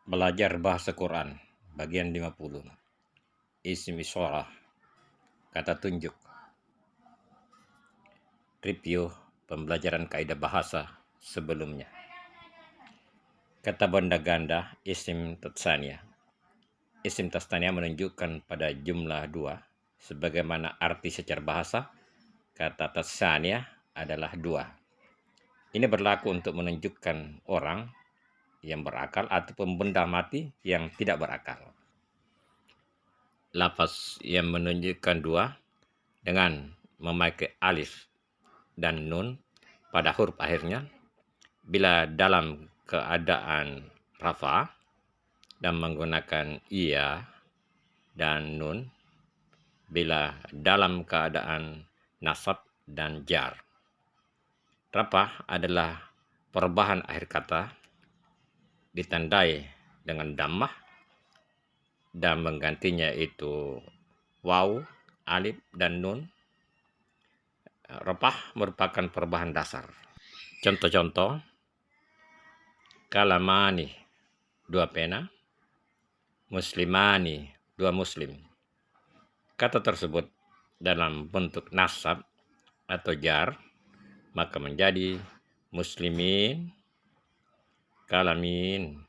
Belajar Bahasa Quran, bagian 50. Isim Isyarah, kata tunjuk. Review pembelajaran kaidah bahasa sebelumnya. Kata benda ganda, isim tatsaniyah. Isim tatsaniyah menunjukkan pada jumlah dua. Sebagaimana arti secara bahasa, kata tatsaniyah adalah dua. Ini berlaku untuk menunjukkan orang yang berakal ataupun benda mati yang tidak berakal. Lafaz yang menunjukkan dua dengan memakai alif dan nun pada huruf akhirnya bila dalam keadaan rafa dan menggunakan iya dan nun bila dalam keadaan nasab dan jar. Rafa adalah perubahan akhir kata ditandai dengan dhammah dan menggantinya itu waw, alif dan nun. Rafah merupakan perubahan dasar. Contoh-contoh: kalamani, dua pena; muslimani, dua muslim. Kata tersebut dalam bentuk nasab atau jar, maka menjadi muslimin, kalamin.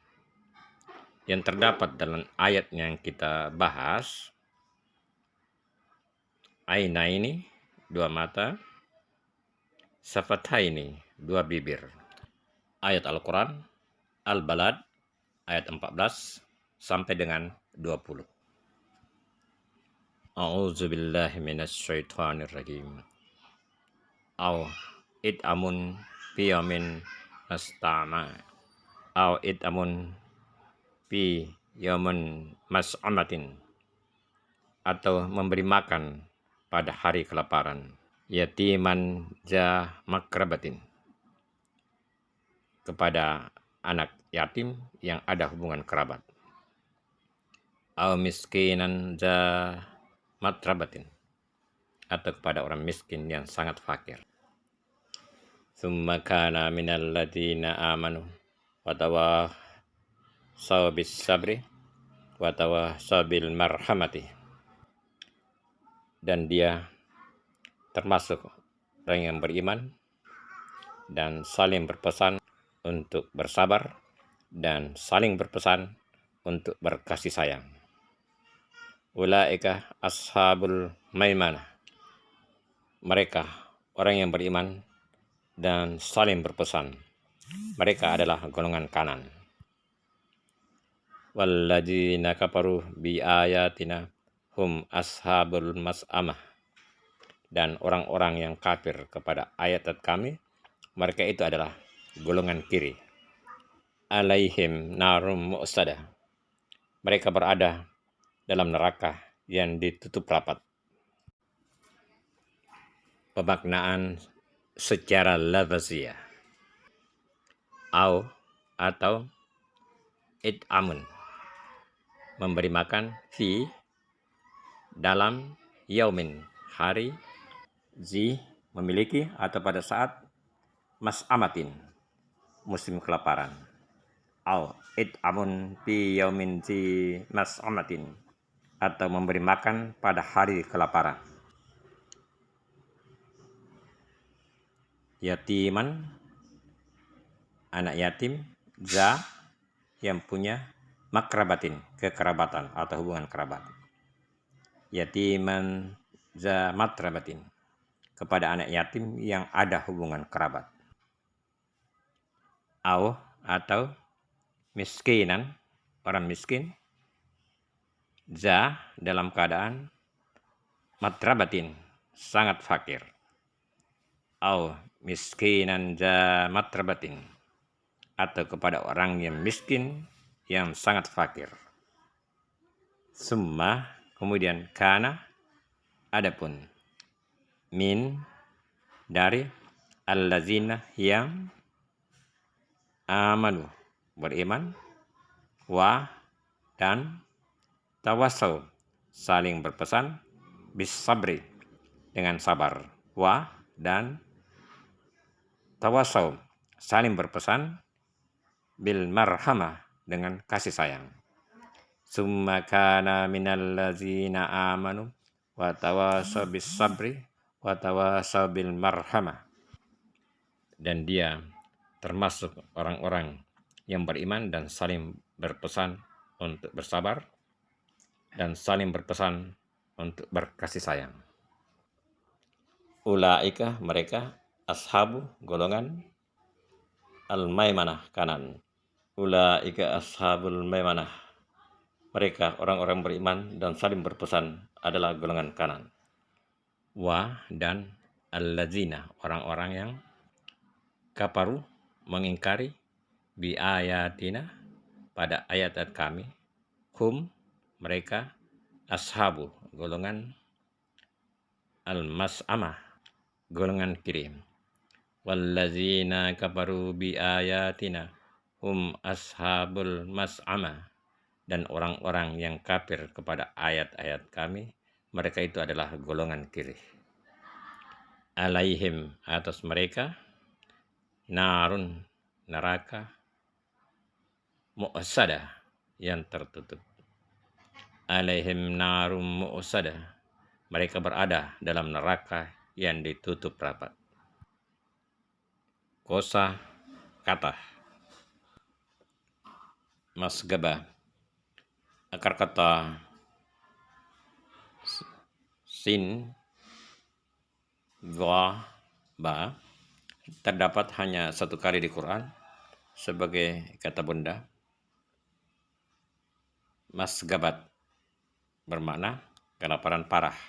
Yang terdapat dalam ayat yang kita bahas, ainaini, dua mata; safataini, dua bibir. Ayat Al-Quran Al-Balad ayat 14 sampai dengan 20. A'udzubillahi minasyaitonirrajim. Aw it'amun fi yaumin mastama. Aw it'amun fi yaumin mas'amatin. Atau memberi makan pada hari kelaparan. Yatiman za makrabatin, kepada anak yatim yang ada hubungan kerabat. Aw miskinan za matrabatin, atau kepada orang miskin yang sangat fakir. Tsumma kana minal ladzina amanu wa tawassaw bis sabri wa tawassaw bil marhamati. Dan dia termasuk orang yang beriman dan saling berpesan untuk bersabar dan saling berpesan untuk berkasih sayang. Ulaika ashabul maimanah. Mereka orang yang beriman dan saling berpesan. Mereka adalah golongan kanan. Walladzina kafaru bi ayatina hum ashabul mas'amah. Dan orang-orang yang kafir kepada ayat kami, mereka itu adalah golongan kiri. Alaihim narum mu'sadah. Mereka berada dalam neraka yang ditutup rapat. Pemaknaan secara lafaziyah. Atau it'amun, memberi makan, fi, dalam, yaumin, hari, zi, memiliki atau pada saat, mas'amatin, musim kelaparan. Aw it'amun fi yaumin zi mas'amatin, atau memberi makan pada hari kelaparan. Yatiman, anak yatim, za, yang punya, makrabatin, kekerabatan atau hubungan kerabat. Yatiman za matrabatin, kepada anak yatim yang ada hubungan kerabat. Atau miskinan, orang miskin, za, dalam keadaan matrabatin, sangat fakir. Miskinan za matrabatin, atau kepada orang yang miskin yang sangat fakir. Summa, kemudian kana, adapun, min, dari, allazina, yang amanu, beriman, wa, dan tawassaw, saling berpesan, bis sabri, dengan sabar, wa, dan tawassaw, saling berpesan, bil marhamah, dengan kasih sayang. Summa kana minal ladzina amanu wa tawasaw bis sabri wa tawasaw bil marhamah. Dan dia termasuk orang-orang yang beriman dan saling berpesan untuk bersabar dan saling berpesan untuk berkasih sayang. Ulaika mereka ashabu golongan al-maimanah kanan. Ulaika ashabul maimanah. Mereka orang-orang beriman dan saling berpesan adalah golongan kanan. Wa dan allazina orang-orang yang kafaru mengingkari bi ayatina pada ayat-ayat kami. Hum mereka ashabu golongan al-mas'amah golongan kiri. Wallazina kafaru bi ayatina hum ashabul mas'amah. Dan orang-orang yang kafir kepada ayat-ayat kami, mereka itu adalah golongan kiri. Alaihim atas mereka narun neraka mu'sadah yang tertutup. Alaihim narum mu'sadah. Mereka berada dalam neraka yang ditutup rapat. Kosa kata masgabah. Akar kata sin, dha, ba terdapat hanya satu kali di Quran sebagai kata benda. Masgabat bermakna kelaparan parah.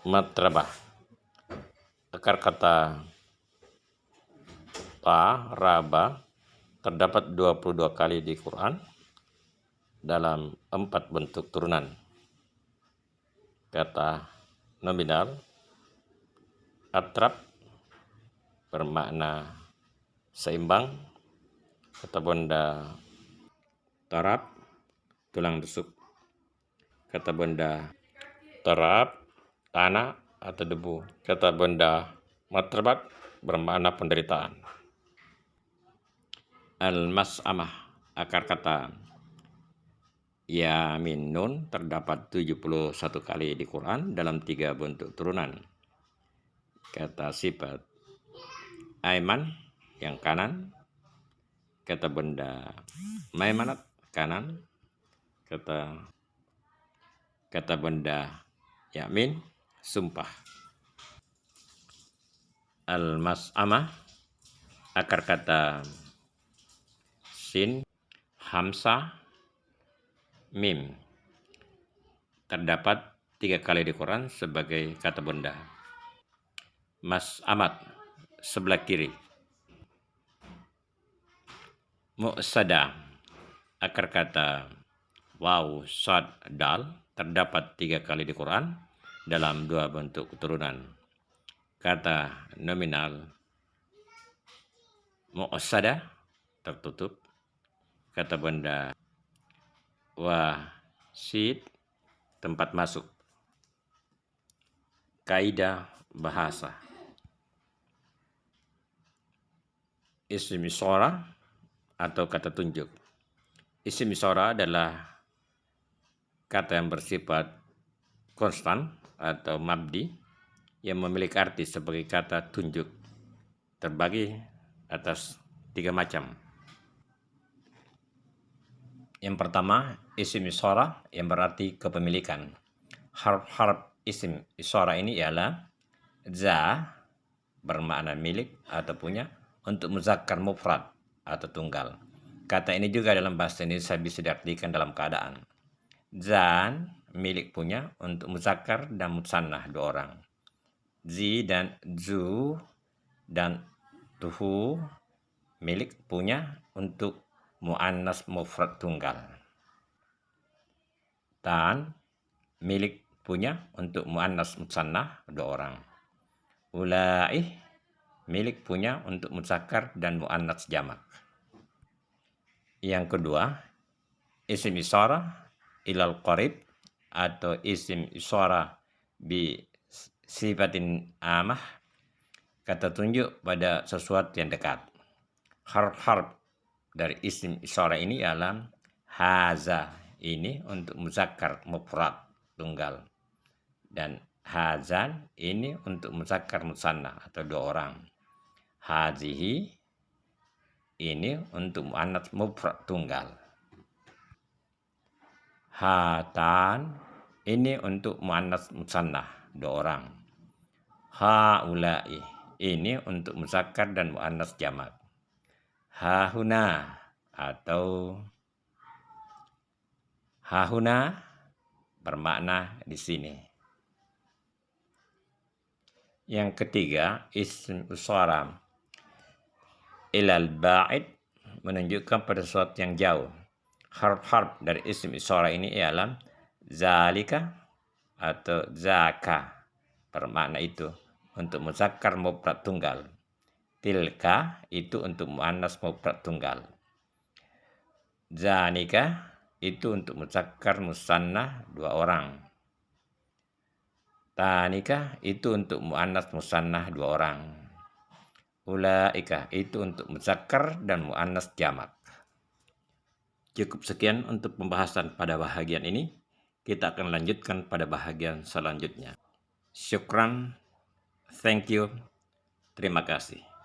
Matrabah. Akar kata ta, raba terdapat 22 kali di Quran dalam 4 bentuk turunan. Kata nominal atrab bermakna seimbang. Kata benda tarab tulang rusuk. Kata benda tarab tanah atau debu. Kata benda matrabat bermakna penderitaan. Al-mas'amah akar kata ya min nun terdapat 71 kali di Quran dalam 3 bentuk turunan. Kata sifat aiman yang kanan. Kata benda maimanat kanan. Kata benda yamin sumpah. Al-mas'amah akar kata sin, hamzah, mim terdapat 3 kali di Quran sebagai kata benda. Mas'amat sebelah kiri. Mu'sadah akar kata waw, sad, dal terdapat 3 kali di Quran dalam 2 bentuk turunan. Kata nominal mu'sadah tertutup. Kata benda wasid tempat masuk. Kaidah bahasa. Isim isyarah atau kata tunjuk. Isim isyarah adalah kata yang bersifat konstan atau mabdi yang memiliki arti sebagai kata tunjuk. Terbagi atas 3 macam. Yang pertama, isim isyarah yang berarti kepemilikan. Harf-harf isim isyarah ini ialah za bermakna milik atau punya untuk muzakkar mufrad atau tunggal. Kata ini juga dalam bahasa Indonesia bisa diartikan dalam keadaan. Zan milik punya untuk muzakkar dan mutsannah 2 orang. Zi dan zu dan tuhu milik punya untuk muannas mufrad tunggal. Tan milik punya untuk muannas mutsannah 2 orang. Ulaih milik punya untuk muzakkar dan muannas jamak. Yang kedua, isim isyarah ilal qarib atau isim isyarah bi sifatin amah, kata tunjuk pada sesuatu yang dekat. Harf-harf dari isim isyara ini ialah haza, ini untuk muzakkar mufrad tunggal, dan hazan ini untuk muzakkar musanna atau dua orang. Hazihi ini untuk muannats mufrad tunggal. Hatan ini untuk muannats musanna dua orang. Haulai ini untuk muzakkar dan muannats jamak. Hahuna atau hahuna bermakna di sini. Yang ketiga, isim isyara ilal ba'id menunjukkan pada sesuatu yang jauh. Harf-harf dari isim isyara ini ialah zalika atau zaka, bermakna itu untuk muzakkar mufrad tunggal. Tilka itu untuk muannas mufrad tunggal. Zanika itu untuk muzakkar musanna dua orang. Tanika itu untuk muannas musanna dua orang. Ulaika itu untuk muzakkar dan muannas jamak. Cukup sekian untuk pembahasan pada bahagian ini. Kita akan lanjutkan pada bahagian selanjutnya. Syukran, thank you, terima kasih.